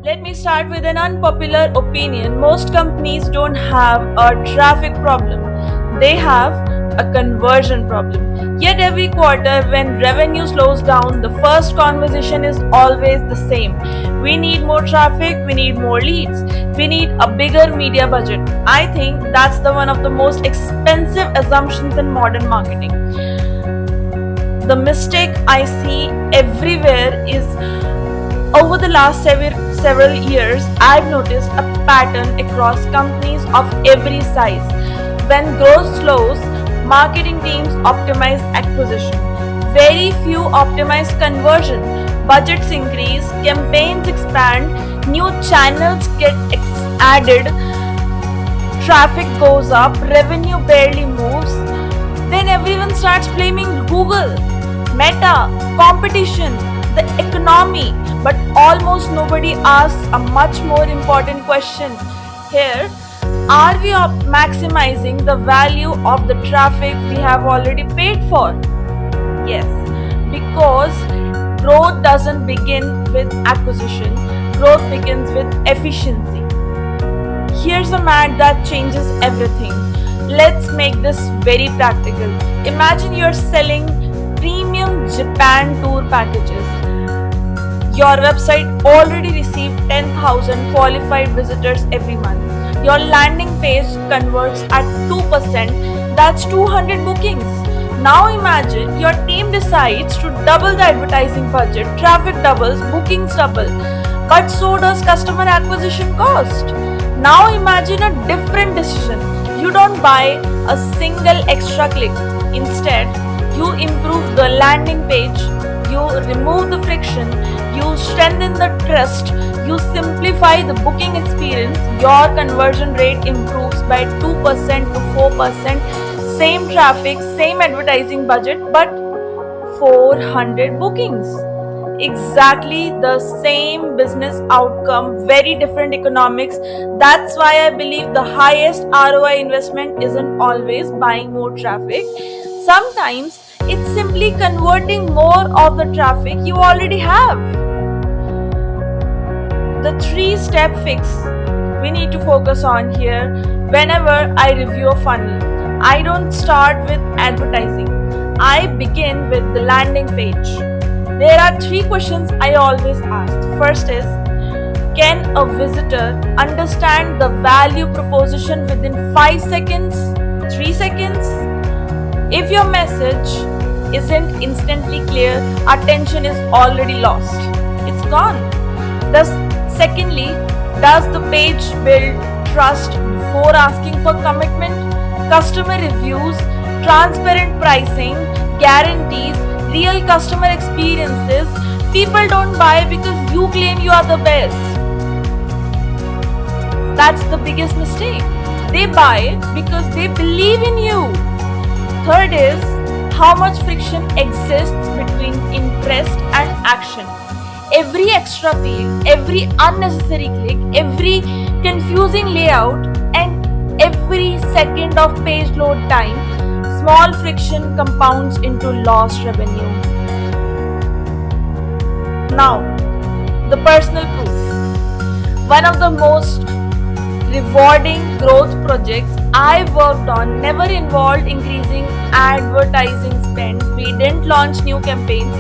Let me start with an unpopular opinion. Most companies don't have a traffic problem, they have a conversion problem. Yet, every quarter, when revenue slows down, the first conversation is always the same. We need more traffic, we need more leads, we need a bigger media budget. I think that's the one of the most expensive assumptions in modern marketing. The mistake I see everywhere is over the last several years, I've noticed a pattern across companies of every size. When growth slows, marketing teams optimize acquisition. Very few optimize conversion. Budgets increase, campaigns expand, new channels get added, traffic goes up, revenue barely moves. Then everyone starts blaming Google, Meta, competition, the economy, but almost nobody asks a much more important question here. Are we maximizing the value of the traffic we have already paid for? Yes, because growth doesn't begin with acquisition, growth begins with efficiency. Here's a math that changes everything. Let's make this very practical. Imagine you're selling premium Japan tour packages. Your website already received 10,000 qualified visitors every month. Your landing page converts at 2%, that's 200 bookings. Now imagine your team decides to double the advertising budget, traffic doubles, bookings double, but so does customer acquisition cost. Now imagine a different decision. You don't buy a single extra click. Instead, you improve the landing page, you remove the friction, you strengthen the trust, you simplify the booking experience, your conversion rate improves by 2% to 4%. Same traffic, same advertising budget, but 400 bookings. Exactly the same business outcome, very different economics. That's why I believe the highest ROI investment isn't always buying more traffic. Sometimes it's simply converting more of the traffic you already have. The 3-step fix we need to focus on here whenever I review a funnel. I don't start with advertising, I begin with the landing page. There are 3 questions I always ask. First is, can a visitor understand the value proposition within 5 seconds, 3 seconds? If your message isn't instantly clear, attention is already lost. It's gone. Secondly, does the page build trust before asking for commitment? Customer reviews, transparent pricing, guarantees, real customer experiences. People don't buy because you claim you are the best. That's the biggest mistake. They buy because they believe in you. Third is, how much friction exists between interest and action. Every extra field, every unnecessary click, every confusing layout, and every second of page load time, small friction compounds into lost revenue. Now, the personal proof. One of the most rewarding growth projects I worked on never involved increasing advertising spend. We didn't launch new campaigns,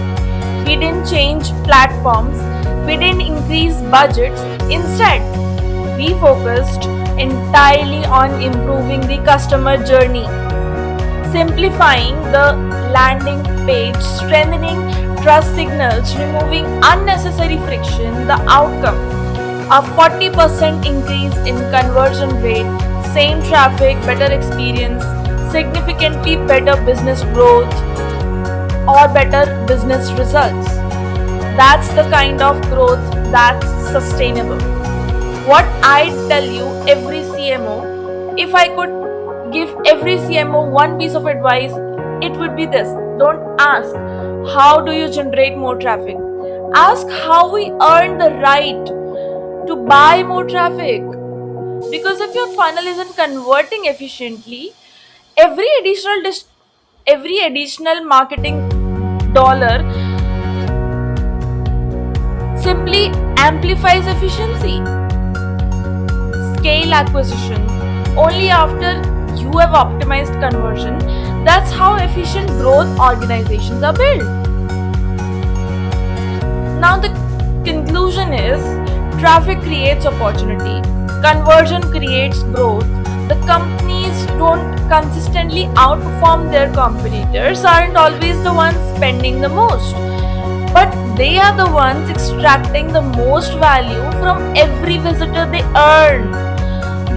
we didn't change platforms, we didn't increase budgets. Instead, we focused entirely on improving the customer journey, simplifying the landing page, strengthening trust signals, removing unnecessary friction. The outcome, a 40% increase in conversion rate, same traffic, better experience, significantly better business growth, or better business results. That's the kind of growth that's sustainable. What I tell you, every CMO, if I could give every CMO one piece of advice, it would be this. Don't ask, how do you generate more traffic? Ask how we earn the right to buy more traffic. Because if your funnel isn't converting efficiently, every additional marketing dollar simply amplifies efficiency. Scale acquisition. Only after you have optimized conversion, that's how efficient growth organizations are built. Now, the conclusion is traffic creates opportunity, conversion creates growth. The companies don't consistently outperform their competitors, aren't always the ones spending the most, but they are the ones extracting the most value from every visitor they earn.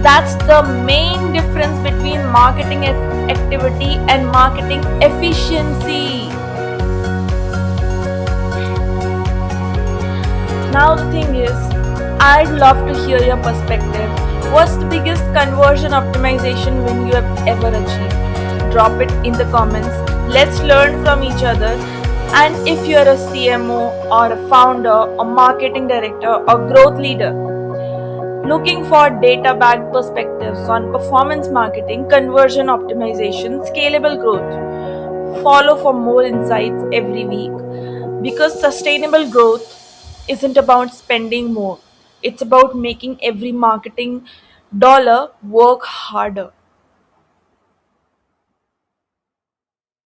That's the main difference between marketing activity and marketing efficiency. Now, the thing is, I'd love to hear your perspective. What's the biggest conversion optimization win you have ever achieved? Drop it in the comments. Let's learn from each other. And if you're a CMO or a founder, a marketing director, or growth leader, looking for data backed perspectives on performance marketing, conversion optimization, scalable growth, follow for more insights every week, because sustainable growth isn't about spending more, it's about making every marketing dollar work harder.